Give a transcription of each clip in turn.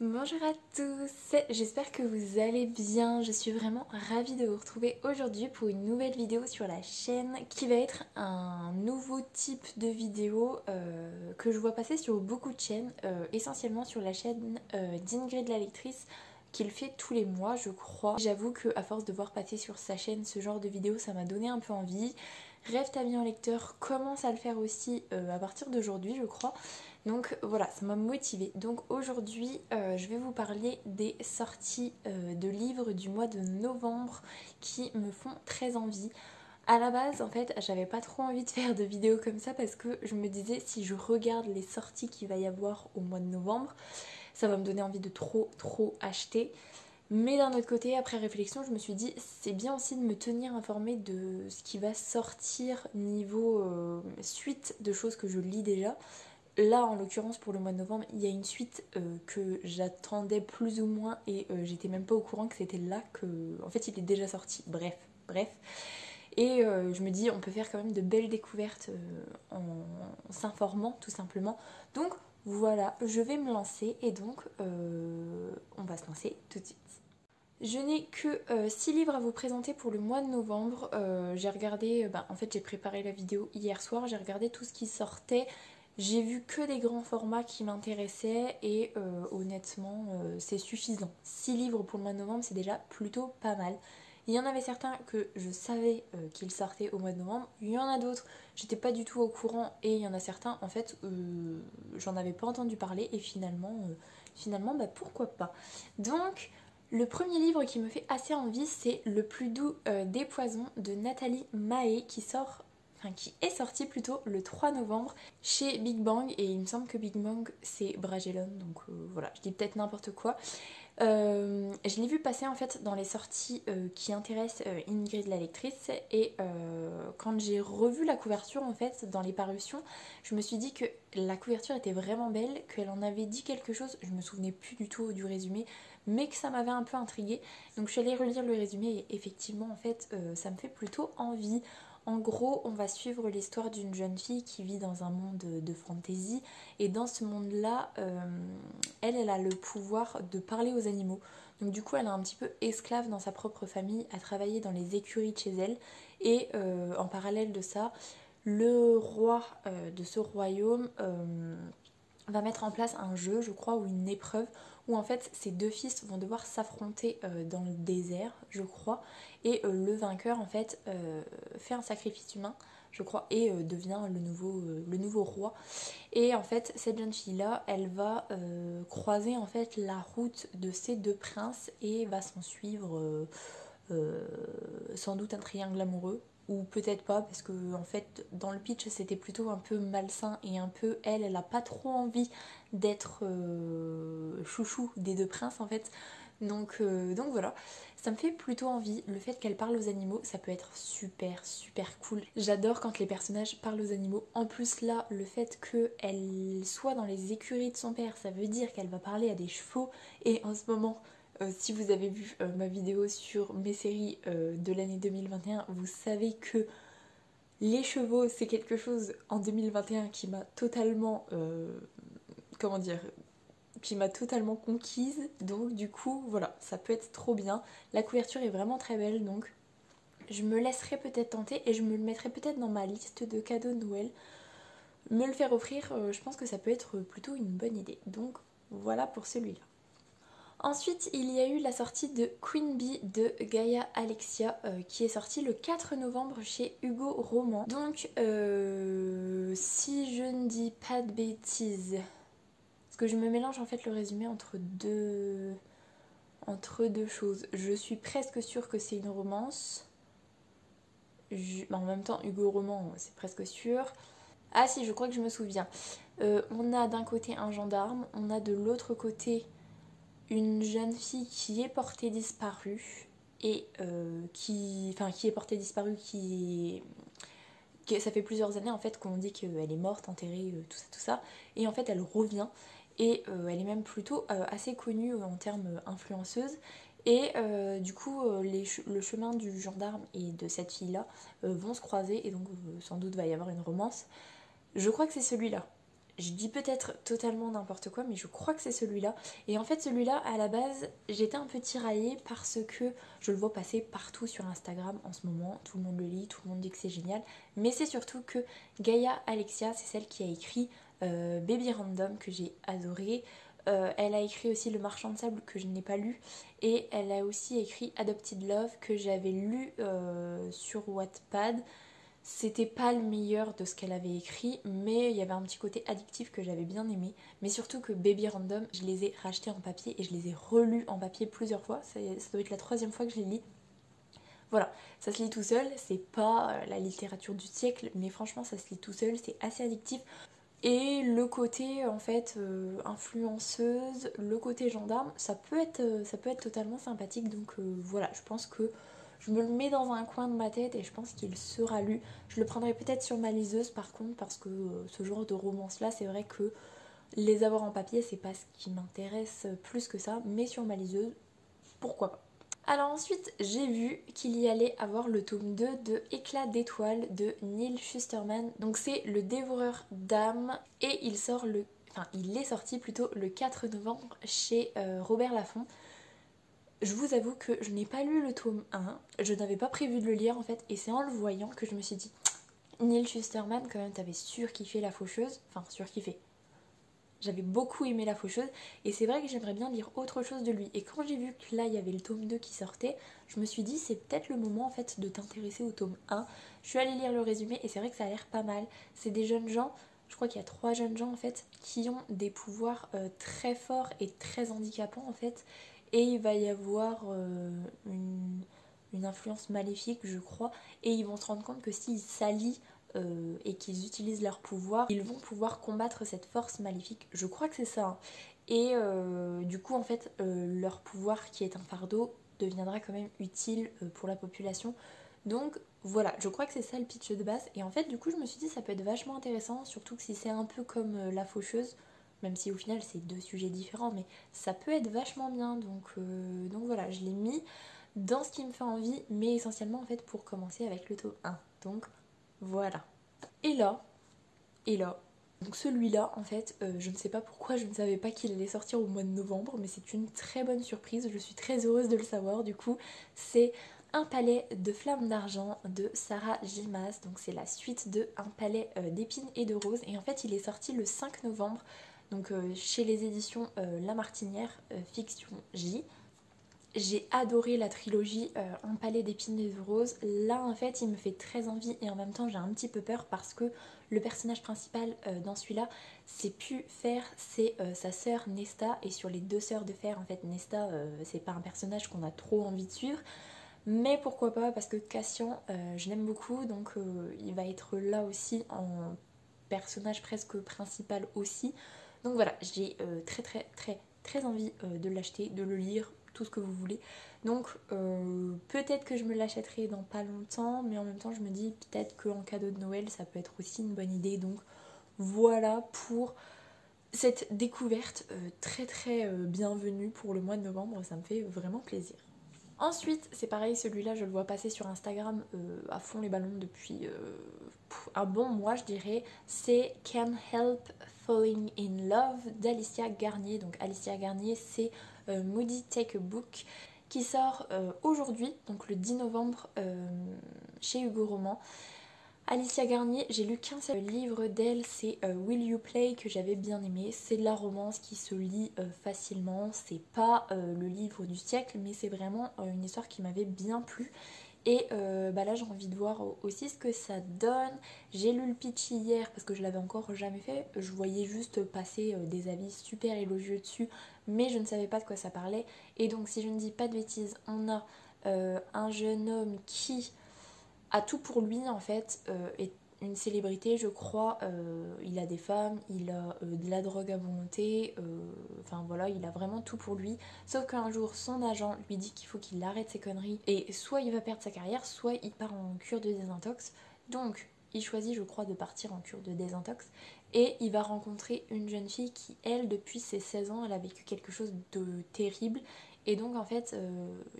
Bonjour à tous, j'espère que vous allez bien, je suis vraiment ravie de vous retrouver aujourd'hui pour une nouvelle vidéo sur la chaîne qui va être un nouveau type de vidéo que je vois passer sur beaucoup de chaînes, essentiellement sur la chaîne d'Ingrid la lectrice qu'il fait tous les mois je crois. J'avoue qu'à force de voir passer sur sa chaîne ce genre de vidéo ça m'a donné un peu envie. Rêve ta vie en lecteur commence à le faire aussi à partir d'aujourd'hui je crois. Donc voilà, ça m'a motivée. Donc aujourd'hui, je vais vous parler des sorties de livres du mois de novembre qui me font très envie. À la base, en fait, j'avais pas trop envie de faire de vidéos comme ça parce que je me disais si je regarde les sorties qu'il va y avoir au mois de novembre, ça va me donner envie de trop acheter. Mais d'un autre côté, après réflexion, je me suis dit c'est bien aussi de me tenir informée de ce qui va sortir niveau suite de choses que je lis déjà. Là, en l'occurrence, pour le mois de novembre, il y a une suite que j'attendais plus ou moins et j'étais même pas au courant que c'était là que... En fait, il est déjà sorti. Bref. Et je me dis, on peut faire quand même de belles découvertes en s'informant, tout simplement. Donc, voilà, je vais me lancer et donc, on va se lancer tout de suite. Je n'ai que 6 livres à vous présenter pour le mois de novembre. J'ai regardé, en fait j'ai préparé la vidéo hier soir, j'ai regardé tout ce qui sortait. J'ai vu que des grands formats qui m'intéressaient et honnêtement c'est suffisant. 6 livres pour le mois de novembre c'est déjà plutôt pas mal. Il y en avait certains que je savais qu'ils sortaient au mois de novembre, il y en a d'autres j'étais pas du tout au courant et il y en a certains en fait j'en avais pas entendu parler et finalement pourquoi pas. Donc le premier livre qui me fait assez envie, c'est Le plus doux des poisons de Nathalie Mahé qui est sorti plutôt le 3 novembre chez Big Bang et il me semble que Big Bang c'est Bragellon donc voilà, je dis peut-être n'importe quoi. Je l'ai vu passer en fait dans les sorties qui intéressent Ingrid la lectrice et quand j'ai revu la couverture en fait dans les parutions, je me suis dit que la couverture était vraiment belle, qu'elle en avait dit quelque chose, je me souvenais plus du tout du résumé, mais que ça m'avait un peu intriguée. Donc je suis allée relire le résumé et effectivement en fait ça me fait plutôt envie. En gros, on va suivre l'histoire d'une jeune fille qui vit dans un monde de fantasy et dans ce monde-là, elle a le pouvoir de parler aux animaux. Donc du coup, elle est un petit peu esclave dans sa propre famille à travailler dans les écuries de chez elle et en parallèle de ça, le roi de ce royaume va mettre en place un jeu, je crois, ou une épreuve où en fait ces deux fils vont devoir s'affronter dans le désert, je crois, et le vainqueur en fait fait un sacrifice humain, je crois, et devient le nouveau roi. Et en fait cette jeune fille là, elle va croiser en fait la route de ces deux princes et va s'en suivre sans doute un triangle amoureux. Ou peut-être pas parce que en fait dans le pitch c'était plutôt un peu malsain et un peu elle a pas trop envie d'être chouchou des deux princes en fait. Donc voilà, ça me fait plutôt envie. Le fait qu'elle parle aux animaux, ça peut être super cool. J'adore quand les personnages parlent aux animaux. En plus là, le fait qu'elle soit dans les écuries de son père, ça veut dire qu'elle va parler à des chevaux. Et en ce moment, si vous avez vu ma vidéo sur mes séries de l'année 2021, vous savez que les chevaux c'est quelque chose en 2021 qui m'a totalement qui m'a totalement conquise, donc du coup voilà, ça peut être trop bien. La couverture est vraiment très belle, donc je me laisserai peut-être tenter et je me le mettrai peut-être dans ma liste de cadeaux de Noël. Me le faire offrir, je pense que ça peut être plutôt une bonne idée, donc voilà pour celui-là. Ensuite, il y a eu la sortie de Queen Bee de Gaia Alexia qui est sortie le 4 novembre chez Hugo Roman. Donc, si je ne dis pas de bêtises, parce que je me mélange en fait le résumé entre deux choses. Je suis presque sûre que c'est une romance. En même temps, Hugo Roman, c'est presque sûr. Ah si, je crois que je me souviens. On a d'un côté un gendarme, on a de l'autre côté une jeune fille qui est portée disparue et qui est portée disparue, ça fait plusieurs années en fait qu'on dit qu'elle est morte, enterrée, tout ça, et en fait elle revient et elle est même plutôt assez connue en termes influenceuse Et du coup le chemin du gendarme et de cette fille là vont se croiser et donc sans doute va y avoir une romance. Je crois que c'est celui-là. Je dis peut-être totalement n'importe quoi, mais je crois que c'est celui-là. Et en fait, celui-là, à la base, j'étais un peu tiraillée parce que je le vois passer partout sur Instagram en ce moment. Tout le monde le lit, tout le monde dit que c'est génial. Mais c'est surtout que Gaia Alexia, c'est celle qui a écrit Baby Random, que j'ai adoré. Elle a écrit aussi Le Marchand de Sable, que je n'ai pas lu. Et elle a aussi écrit Adopted Love, que j'avais lu sur Wattpad. C'était pas le meilleur de ce qu'elle avait écrit, mais il y avait un petit côté addictif que j'avais bien aimé. Mais surtout que Baby Random, je les ai rachetés en papier et je les ai relus en papier plusieurs fois. Ça doit être la troisième fois que je les lis. Voilà, ça se lit tout seul, c'est pas la littérature du siècle, mais franchement ça se lit tout seul, c'est assez addictif. Et le côté en fait influenceuse, le côté gendarme, ça peut être totalement sympathique. Donc voilà, je pense que je me le mets dans un coin de ma tête et je pense qu'il sera lu. Je le prendrai peut-être sur ma liseuse par contre parce que ce genre de romance là, c'est vrai que les avoir en papier, c'est pas ce qui m'intéresse plus que ça, mais sur ma liseuse, pourquoi pas. Alors ensuite, j'ai vu qu'il y allait avoir le tome 2 de Éclat d'étoiles de Neil Shusterman. Donc c'est le dévoreur d'âmes et il est sorti plutôt le 4 novembre chez Robert Laffont. Je vous avoue que je n'ai pas lu le tome 1, je n'avais pas prévu de le lire en fait, et c'est en le voyant que je me suis dit Neil Shusterman, quand même, t'avais surkiffé La Faucheuse, enfin surkiffé. J'avais beaucoup aimé La Faucheuse et c'est vrai que j'aimerais bien lire autre chose de lui. Et quand j'ai vu que là il y avait le tome 2 qui sortait, je me suis dit c'est peut-être le moment en fait de t'intéresser au tome 1. Je suis allée lire le résumé et c'est vrai que ça a l'air pas mal. C'est des jeunes gens, je crois qu'il y a 3 jeunes gens en fait qui ont des pouvoirs très forts et très handicapants en fait. Et il va y avoir une influence maléfique je crois. Et ils vont se rendre compte que s'ils s'allient et qu'ils utilisent leur pouvoir, ils vont pouvoir combattre cette force maléfique. Je crois que c'est ça. Hein. Et du coup, en fait, leur pouvoir qui est un fardeau deviendra quand même utile pour la population. Donc voilà, je crois que c'est ça le pitch de base. Et en fait, du coup, je me suis dit ça peut être vachement intéressant, surtout que si c'est un peu comme La Faucheuse, même si au final c'est 2 sujets différents, mais ça peut être vachement bien. Donc voilà, je l'ai mis dans ce qui me fait envie, mais essentiellement en fait pour commencer avec le tome 1. Donc voilà. Et là, donc celui-là, en fait, je ne sais pas pourquoi, je ne savais pas qu'il allait sortir au mois de novembre, mais c'est une très bonne surprise, je suis très heureuse de le savoir. Du coup, c'est Un palais de flammes d'argent de Sarah J. Maas, donc c'est la suite de Un palais d'épines et de roses, et en fait il est sorti le 5 novembre, donc chez les éditions La Martinière, Fiction J. J'ai adoré la trilogie Un palais d'épines et de roses. Là en fait il me fait très envie et en même temps j'ai un petit peu peur parce que le personnage principal dans celui-là c'est pu faire, c'est sa sœur Nesta. Et sur les 2 sœurs de fer en fait Nesta c'est pas un personnage qu'on a trop envie de suivre. Mais pourquoi pas parce que Cassian je l'aime beaucoup donc il va être là aussi en personnage presque principal aussi. Donc voilà, j'ai très très très très envie de l'acheter, de le lire, tout ce que vous voulez. Donc peut-être que je me l'achèterai dans pas longtemps, mais en même temps je me dis peut-être qu'en cadeau de Noël ça peut être aussi une bonne idée. Donc voilà pour cette découverte très très bienvenue pour le mois de novembre, ça me fait vraiment plaisir. Ensuite, c'est pareil, celui-là je le vois passer sur Instagram à fond les ballons depuis un bon mois je dirais. C'est Can't Help Falling in Love d'Alicia Garnier. Donc Alicia Garnier c'est Moody Take a Book qui sort aujourd'hui, donc le 10 novembre chez Hugo Roman. Alicia Garnier, j'ai lu qu'un seul livre d'elle, c'est Will You Play que j'avais bien aimé. C'est de la romance qui se lit facilement, c'est pas le livre du siècle, mais c'est vraiment une histoire qui m'avait bien plu. Et là j'ai envie de voir aussi ce que ça donne. J'ai lu le pitch hier parce que je l'avais encore jamais fait. Je voyais juste passer des avis super élogieux dessus, mais je ne savais pas de quoi ça parlait. Et donc si je ne dis pas de bêtises, on a un jeune homme qui a tout pour lui en fait, est une célébrité je crois, il a des femmes, il a de la drogue à volonté, enfin voilà, il a vraiment tout pour lui. Sauf qu'un jour son agent lui dit qu'il faut qu'il arrête ses conneries et soit il va perdre sa carrière, soit il part en cure de désintox. Donc il choisit je crois de partir en cure de désintox et il va rencontrer une jeune fille qui elle depuis ses 16 ans elle a vécu quelque chose de terrible Et donc en fait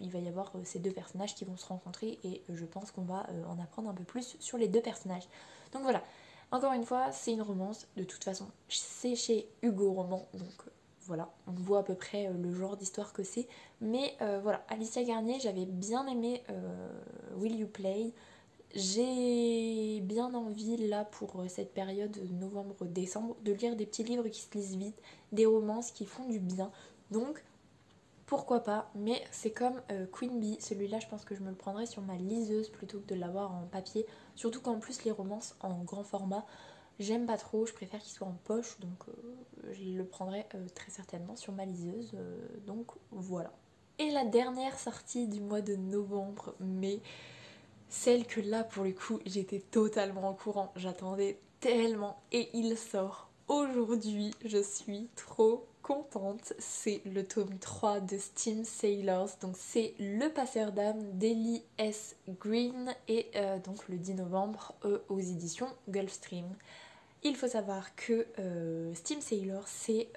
il va y avoir ces deux personnages qui vont se rencontrer et je pense qu'on va en apprendre un peu plus sur les deux personnages. Donc voilà, encore une fois c'est une romance, de toute façon c'est chez Hugo Roman, donc voilà, on voit à peu près le genre d'histoire que c'est. Mais voilà, Alicia Garnier, j'avais bien aimé Will You Play. J'ai bien envie là pour cette période novembre-décembre de lire des petits livres qui se lisent vite, des romances qui font du bien. Donc pourquoi pas, mais c'est comme Queen Bee, celui-là je pense que je me le prendrais sur ma liseuse plutôt que de l'avoir en papier. Surtout qu'en plus les romances en grand format, j'aime pas trop, je préfère qu'il soit en poche, donc je le prendrai très certainement sur ma liseuse, donc voilà. Et la dernière sortie du mois de novembre, mais celle que là pour le coup j'étais totalement en courant, j'attendais tellement et il sort aujourd'hui, je suis trop contente, c'est le tome 3 de Steam Sailors, donc c'est Le Passeur d'âme d'Ellie S. Green et donc le 10 novembre aux éditions Gulfstream. Il faut savoir que Steam Sailor c'est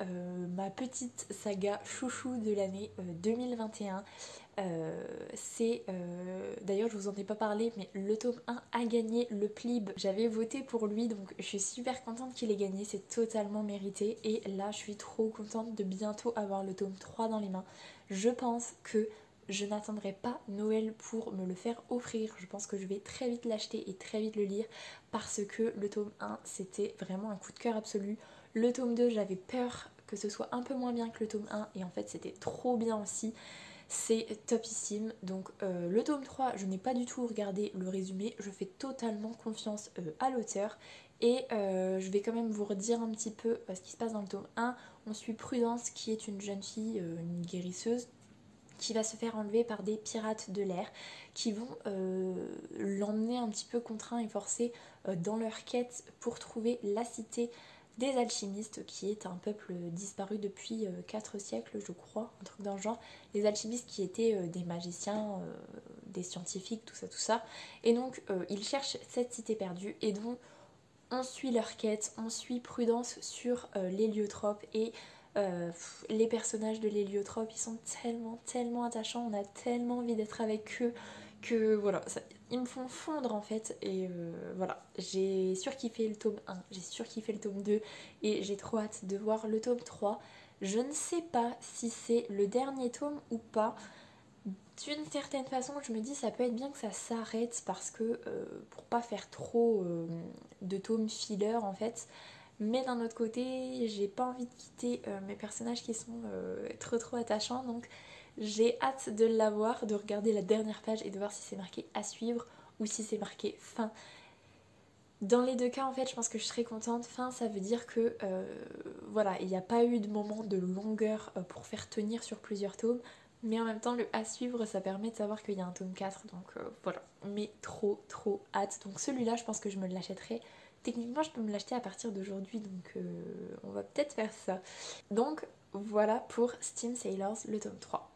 ma petite saga chouchou de l'année 2021. D'ailleurs je vous en ai pas parlé mais le tome 1 a gagné le PLIB, j'avais voté pour lui donc je suis super contente qu'il ait gagné, c'est totalement mérité et là je suis trop contente de bientôt avoir le tome 3 dans les mains. Je pense que je n'attendrai pas Noël pour me le faire offrir, je pense que je vais très vite l'acheter et très vite le lire parce que le tome 1 c'était vraiment un coup de cœur absolu. Le tome 2 j'avais peur que ce soit un peu moins bien que le tome 1 et en fait c'était trop bien aussi. C'est topissime, donc le tome 3 je n'ai pas du tout regardé le résumé, je fais totalement confiance à l'auteur et je vais quand même vous redire un petit peu ce qui se passe dans le tome 1. On suit Prudence qui est une jeune fille, une guérisseuse qui va se faire enlever par des pirates de l'air qui vont l'emmener un petit peu contraint et forcé dans leur quête pour trouver la cité des alchimistes qui est un peuple disparu depuis 4 siècles je crois, un truc dans le genre. Les alchimistes qui étaient des magiciens, des scientifiques, tout ça. Et donc ils cherchent cette cité perdue et donc on suit leur quête, on suit Prudence sur l'héliotrope et les personnages de l'héliotrope ils sont tellement attachants, on a tellement envie d'être avec eux que voilà, ils me font fondre en fait et voilà, j'ai surkiffé le tome 1, j'ai surkiffé le tome 2 et j'ai trop hâte de voir le tome 3. Je ne sais pas si c'est le dernier tome ou pas. D'une certaine façon je me dis ça peut être bien que ça s'arrête parce que pour pas faire trop de tomes filler en fait, mais d'un autre côté j'ai pas envie de quitter mes personnages qui sont trop attachants, donc j'ai hâte de l'avoir, de regarder la dernière page et de voir si c'est marqué à suivre ou si c'est marqué fin. Dans les deux cas en fait je pense que je serai contente. Fin ça veut dire que voilà, il n'y a pas eu de moment de longueur pour faire tenir sur plusieurs tomes, mais en même temps le à suivre ça permet de savoir qu'il y a un tome 4, donc voilà, mais trop hâte. Donc celui-là je pense que je me l'achèterai. Techniquement je peux me l'acheter à partir d'aujourd'hui, donc on va peut-être faire ça. Donc voilà pour Steam Sailors le tome 3.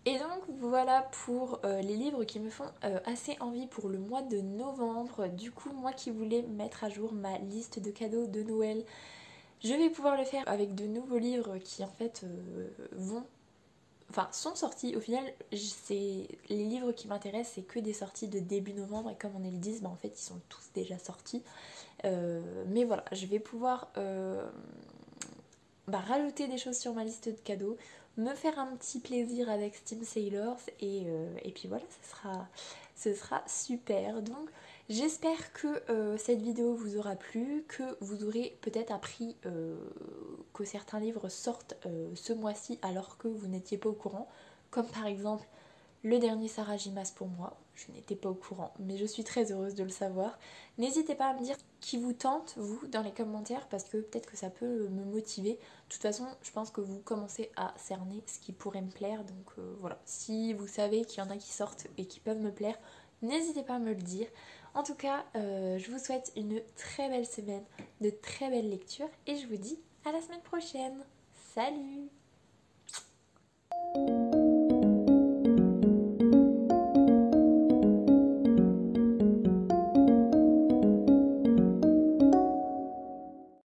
Et donc voilà pour les livres qui me font assez envie pour le mois de novembre. Du coup moi qui voulais mettre à jour ma liste de cadeaux de Noël, je vais pouvoir le faire avec de nouveaux livres qui en fait sont sortis. Au final les livres qui m'intéressent c'est que des sorties de début novembre et comme on est le 10 en fait ils sont tous déjà sortis. Mais voilà, je vais pouvoir rajouter des choses sur ma liste de cadeaux, me faire un petit plaisir avec Steam Sailors et puis voilà, ce sera super. Donc j'espère que cette vidéo vous aura plu, que vous aurez peut-être appris que certains livres sortent ce mois-ci alors que vous n'étiez pas au courant, comme par exemple le dernier Sarajimas pour moi, je n'étais pas au courant, mais je suis très heureuse de le savoir. N'hésitez pas à me dire qui vous tente, vous, dans les commentaires, parce que peut-être que ça peut me motiver. De toute façon, je pense que vous commencez à cerner ce qui pourrait me plaire, donc voilà. Si vous savez qu'il y en a qui sortent et qui peuvent me plaire, n'hésitez pas à me le dire. En tout cas, je vous souhaite une très belle semaine, de très belles lectures, et je vous dis à la semaine prochaine. Salut!